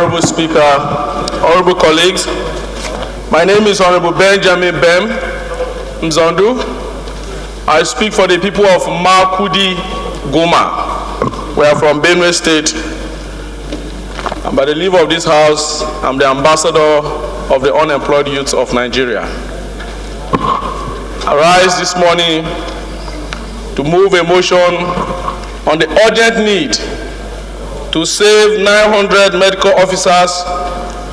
Honorable Speaker, honorable colleagues. My name is Honorable Benjamin Bem Mzondu. I speak for the people of Makudi Goma. We are from Benue State. And by the leave of this House, I'm the ambassador of the unemployed youths of Nigeria. I rise this morning to move a motion on the urgent need to save 900 medical officers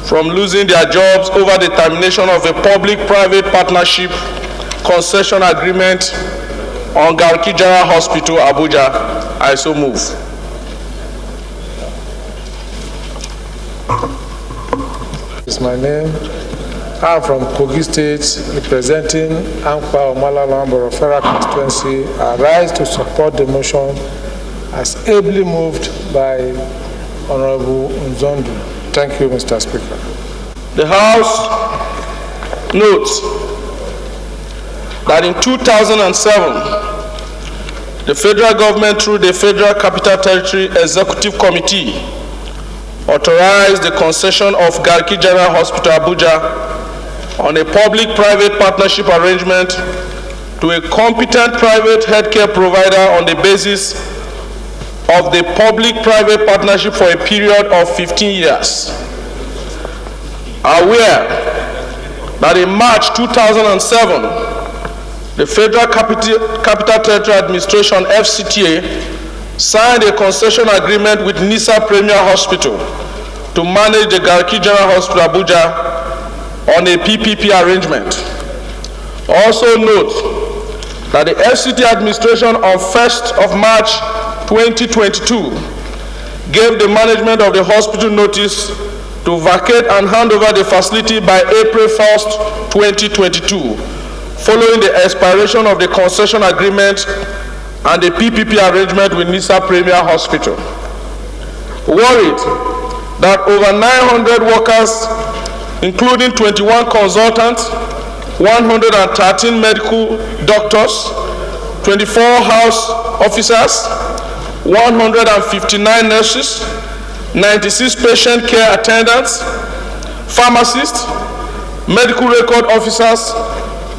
from losing their jobs over the termination of a public-private partnership concession agreement on Garki General Hospital, Abuja. I so move. It's my name. I'm from Kogi State, representing Ankpa Omala Lamboro Federal Constituency. I rise to support the motion as ably moved by Honorable Mzondu. Thank you, Mr. Speaker. The House notes that in 2007, the federal government, through the Federal Capital Territory Executive Committee, authorized the concession of Garki General Hospital, Abuja, on a public-private partnership arrangement to a competent private healthcare provider on the basis of the public-private partnership for a period of 15 years. Aware that in March 2007, the Federal Capital Territory Administration, FCTA, signed a concession agreement with NISA Premier Hospital to manage the Garki General Hospital, Abuja, on a PPP arrangement. Also note that the FCTA administration on 1st of March 2022 gave the management of the hospital notice to vacate and hand over the facility by April 1st, 2022, following the expiration of the concession agreement and the PPP arrangement with NISA Premier Hospital. Worried that over 900 workers, including 21 consultants, 113 medical doctors, 24 house officers, 159 nurses, 96 patient care attendants, pharmacists, medical record officers,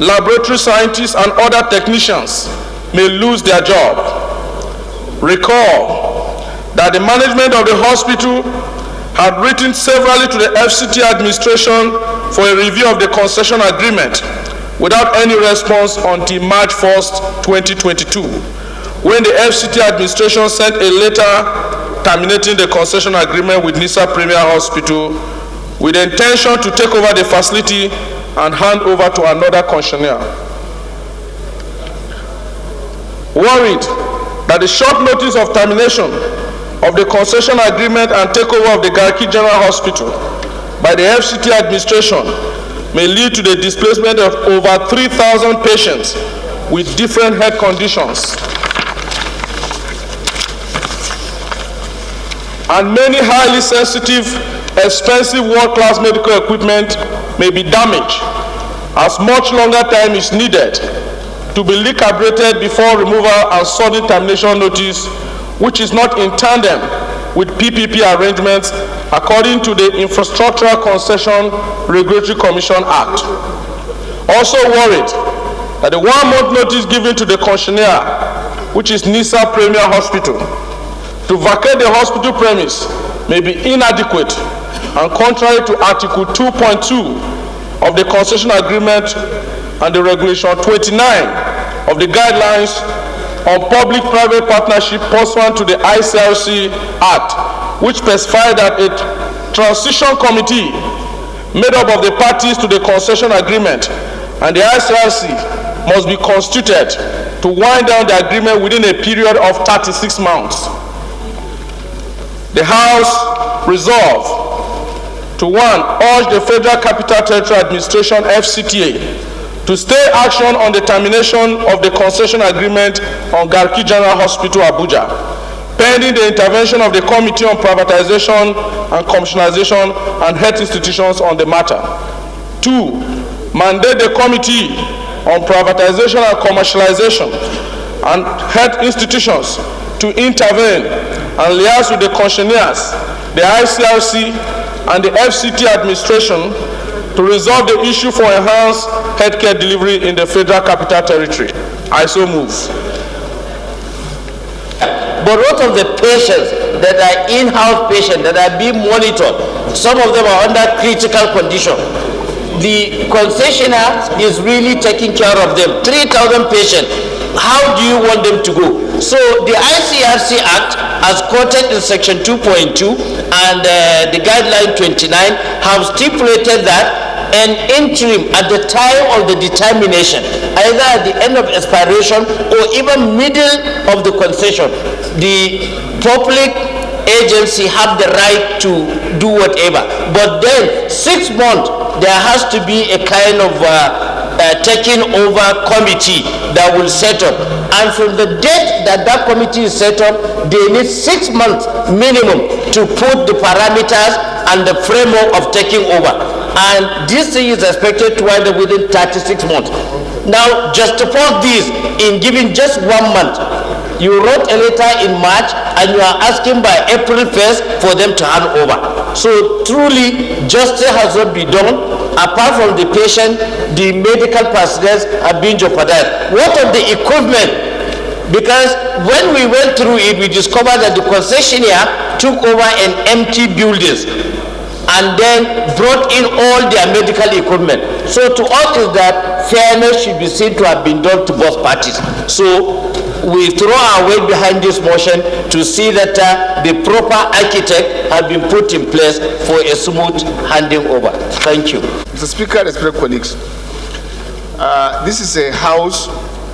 laboratory scientists, and other technicians may lose their job. Recall that the management of the hospital had written severally to the FCTA administration for a review of the concession agreement without any response until March 1st, 2022, when the FCTA administration sent a letter terminating the concession agreement with NISA Premier Hospital with the intention to take over the facility and hand over to another concessionaire. Worried that the short notice of termination of the concession agreement and takeover of the Garki General Hospital by the FCTA administration may lead to the displacement of over 3,000 patients with different health conditions, and many highly sensitive, expensive world-class medical equipment may be damaged, as much longer time is needed to be recalibrated before removal and sudden termination notice, which is not in tandem with PPP arrangements according to the Infrastructural Concession Regulatory Commission Act. Also worried that the 1 month notice given to the concessionaire, which is NISA Premier Hospital, to vacate the hospital premise may be inadequate and contrary to Article 2.2 of the concession agreement and the Regulation 29 of the guidelines on public-private partnership pursuant to the ICRC Act, which specified that a transition committee made up of the parties to the concession agreement and the ICRC must be constituted to wind down the agreement within a period of 36 months. The House resolved to 1. Urge the Federal Capital Territory Administration, FCTA, to stay action on the termination of the concession agreement on Garki General Hospital, Abuja, pending the intervention of the Committee on Privatization and Commercialization and Health Institutions on the matter. 2. Mandate the Committee on Privatization and Commercialization and Health Institutions to intervene and liaise with the concessionaires, the ICRC, and the FCTA administration to resolve the issue for enhanced healthcare delivery in the Federal Capital Territory. I so move. But what of the patients that are in-house patients that are being monitored? Some of them are under critical condition. The concessioner is really taking care of them. 3,000 patients. How do you want them to go? So the ICRC Act, as quoted in Section 2.2 and the Guideline 29, have stipulated that an interim at the time of the determination, either at the end of expiration or even middle of the concession, the public agency have the right to do whatever. But then 6 months, there has to be a kind of taking over committee that will set up. And from the date that that committee is set up, they need 6 months minimum to put the parameters and the framework of taking over. And this thing is expected to end up within 36 months. Now, juxtapose this in giving just 1 month. You wrote a letter in March and you are asking by April 1st for them to hand over. So truly, justice has not been done. Apart from the patient, the medical personnel have been jeopardized. What of the equipment? Because when we went through it, we discovered that the concessionaire took over an empty buildings and then brought in all their medical equipment. So to us is that fairness should be seen to have been done to both parties. So we throw our weight behind this motion to see that the proper architect has been put in place for a smooth handing over. Thank you. Mr. Speaker, respected colleagues, this is a house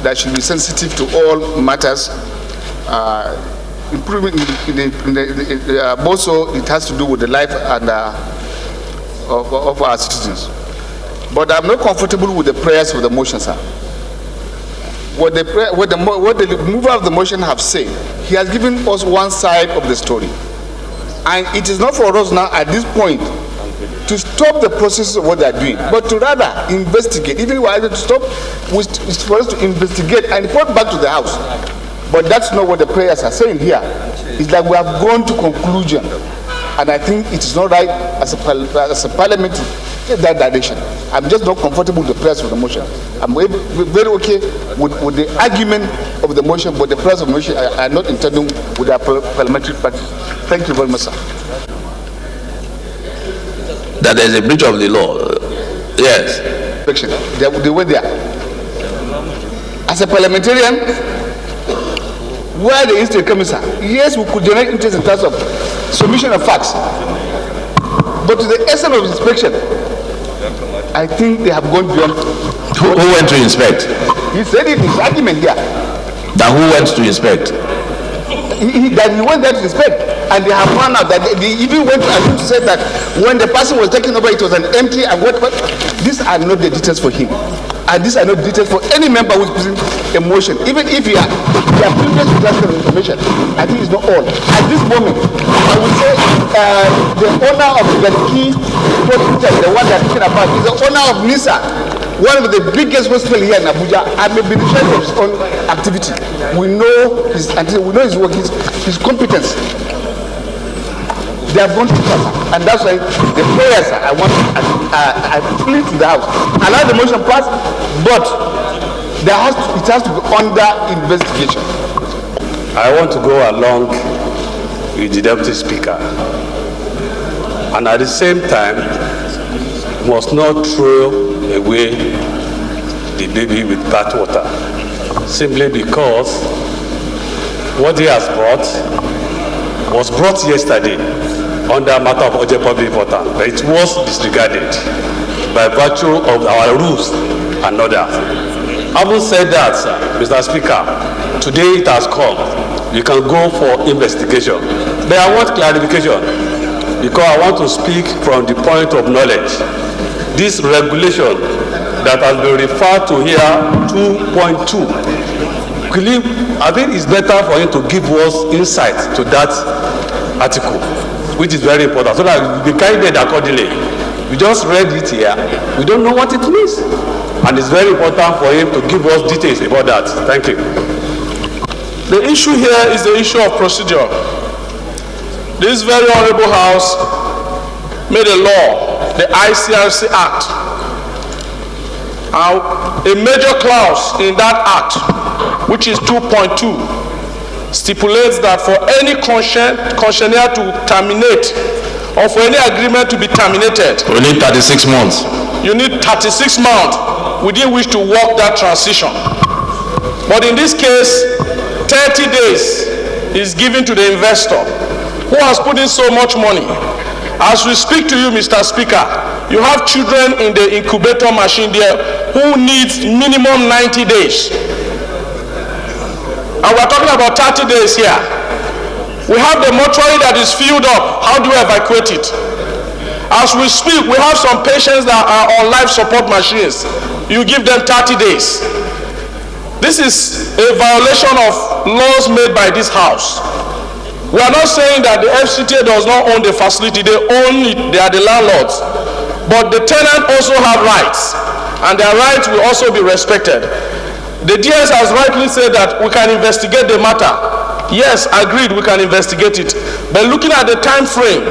that should be sensitive to all matters. Improvement also it has to do with the life and of our citizens. But I'm not comfortable with the prayers of the motion, sir. What the mover of the motion have said, he has given us one side of the story. And it is not for us now at this point to stop the process of what they are doing, but to rather investigate. Even if we are able to stop, it's for us to investigate and report back to the House. But that's not what the prayers are saying here. It's that we have gone to conclusion. And I think it is not right as a parliament to take that direction. I'm just not comfortable with the prayers of the motion. I'm very okay with the argument of the motion, but the prayers of the motion are not intending with our parliamentary practice. Thank you very much, sir. That there is a breach of the law. Yes. They were there. As a parliamentarian, where the instant comes, yes, we could generate interest in terms of submission of facts, but to the essence of inspection, I think they have gone beyond. Who went to inspect? He said it in his argument here. That who went to inspect? He went there to inspect, and they have found out that they even went to say that when the person was taking over, it was an empty and what. These are not the details for him. And these are not details for any member who is presenting a motion. Even if you are privileged to transfer information, I think it's not all. At this moment, I would say the owner of Garki Hospital, the one they're talking about, is the owner of NISA, one of the biggest hospitals here in Abuja, and may be beneficiary of his own activity. We know his work, his competence. They have gone to court, and that's why the prayers I plead to the House, allow the motion pass, but it has to be under investigation. I want to go along with the Deputy Speaker, and at the same time must not throw away the baby with bathwater, simply because what he has brought was brought yesterday under a matter of urgent public importance, but it was disregarded by virtue of our rules and others. Having said that, Mr. Speaker, today it has come. You can go for investigation. But I want clarification, because I want to speak from the point of knowledge. This regulation that has been referred to here, 2.2, I think it's better for him to give us insight to that article, which is very important, so that we be guided accordingly. We just read it here. We don't know what it means. And it's very important for him to give us details about that. Thank you. The issue here is the issue of procedure. This very honorable House made a law, the ICRC Act. A major clause in that act, which is 2.2, stipulates that for any concessionaire to terminate or for any agreement to be terminated, we need 36 months. You need 36 months within which to work that transition. But in this case, 30 days is given to the investor who has put in so much money. As we speak to you, Mr. Speaker, you have children in the incubator machine there who need minimum 90 days. And we're talking about 30 days here. We have the mortuary that is filled up. How do you evacuate it? As we speak, we have some patients that are on life support machines. You give them 30 days. This is a violation of laws made by this house. We are not saying that the FCTA does not own the facility. They own it. They are the landlords. But the tenant also have rights, and their rights will also be respected. The DS has rightly said that we can investigate the matter. Yes, agreed, we can investigate it. But looking at the time frame,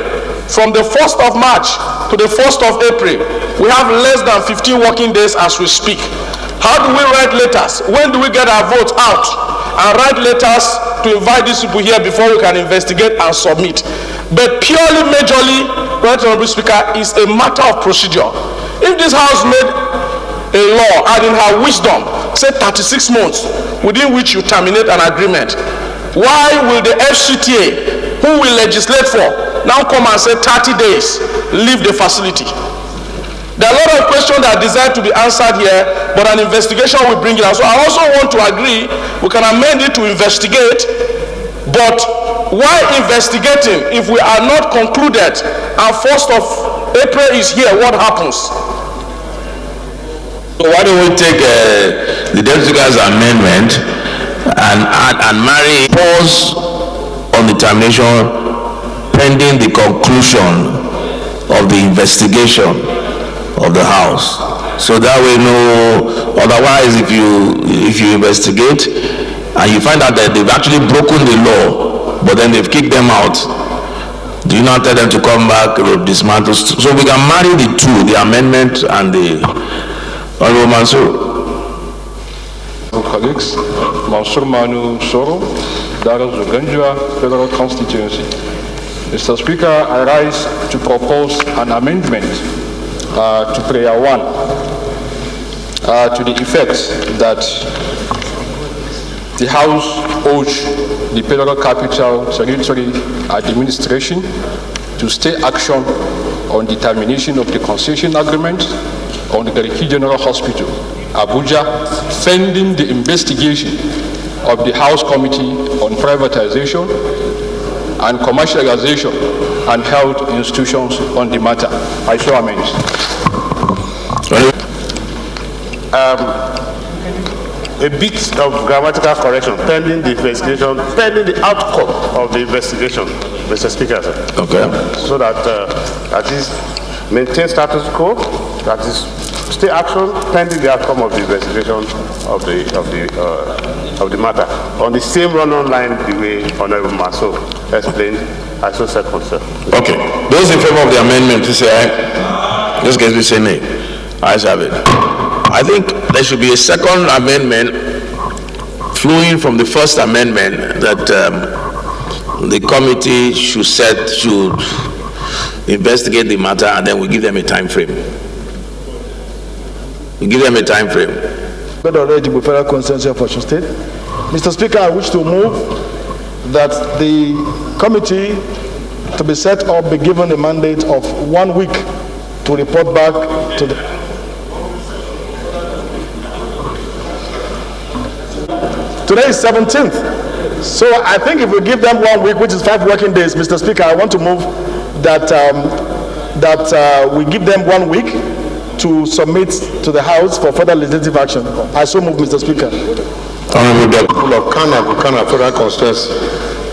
from the 1st of March to the 1st of April, we have less than 15 working days as we speak. How do we write letters? When do we get our votes out and write letters to invite these people here before we can investigate and submit? But purely, majorly, Right Honorable Speaker, is a matter of procedure. If this House made a law and in her wisdom say 36 months within which you terminate an agreement, why will the FCTA, who will legislate for, now come and say 30 days, leave the facility? There are a lot of questions that desire to be answered here, but an investigation will bring it out. So I also want to agree, we can amend it to investigate, but why investigating if we are not concluded and 1st of April is here? What happens? So why don't we take the Deputy Speaker's amendment and marry pause on the termination pending the conclusion of the investigation of the House. So that way, otherwise if you investigate and you find out that they've actually broken the law, but then they've kicked them out, do you not tell them to come back or dismantle? So we can marry the two, the amendment and the Honorable Mansour. Colleagues, Mansour Manu Soro, Daras Uganjua, Federal Constituency. Mr. Speaker, I rise to propose an amendment to Prayer 1 to the effect that the House urge the Federal Capital Territory Administration to stay action on the termination of the concession agreement on the Garki General Hospital, Abuja, pending the investigation of the House Committee on Privatization and Commercialization and Health Institutions on the matter. I so amend. A bit of grammatical correction, pending the investigation, pending the outcome of the investigation, Mr. Speaker. Sir. Okay. So that at least maintain status quo, that is stay action pending the outcome of the investigation of the matter. On the same run-on line the way Honorable Maso explained, I so second, sir. Okay. Those in favor of the amendment, please say aye. Those guys will say nay. Ayes have it. I think there should be a second amendment flowing from the first amendment that the committee should investigate the matter, and then we give them a time frame. We give them a time frame. Already with federal concession for Osun State. Mr. Speaker, I wish to move that the committee to be set up be given a mandate of 1 week to report back to the. Today is 17th. So I think if we give them 1 week, which is 5 working days, Mr. Speaker, I want to move that we give them 1 week to submit to the House for further legislative action. I so move, Mr. Speaker. Honorable Deputy of Kana Federal Constituency,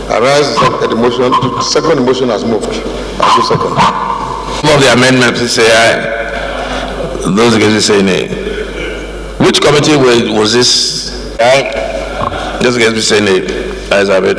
I rise the motion. The second motion has moved. I so second. Of the amendment, please say aye. Those against say nay. Which committee was this? Aye. Those against say nay. Ayes have it.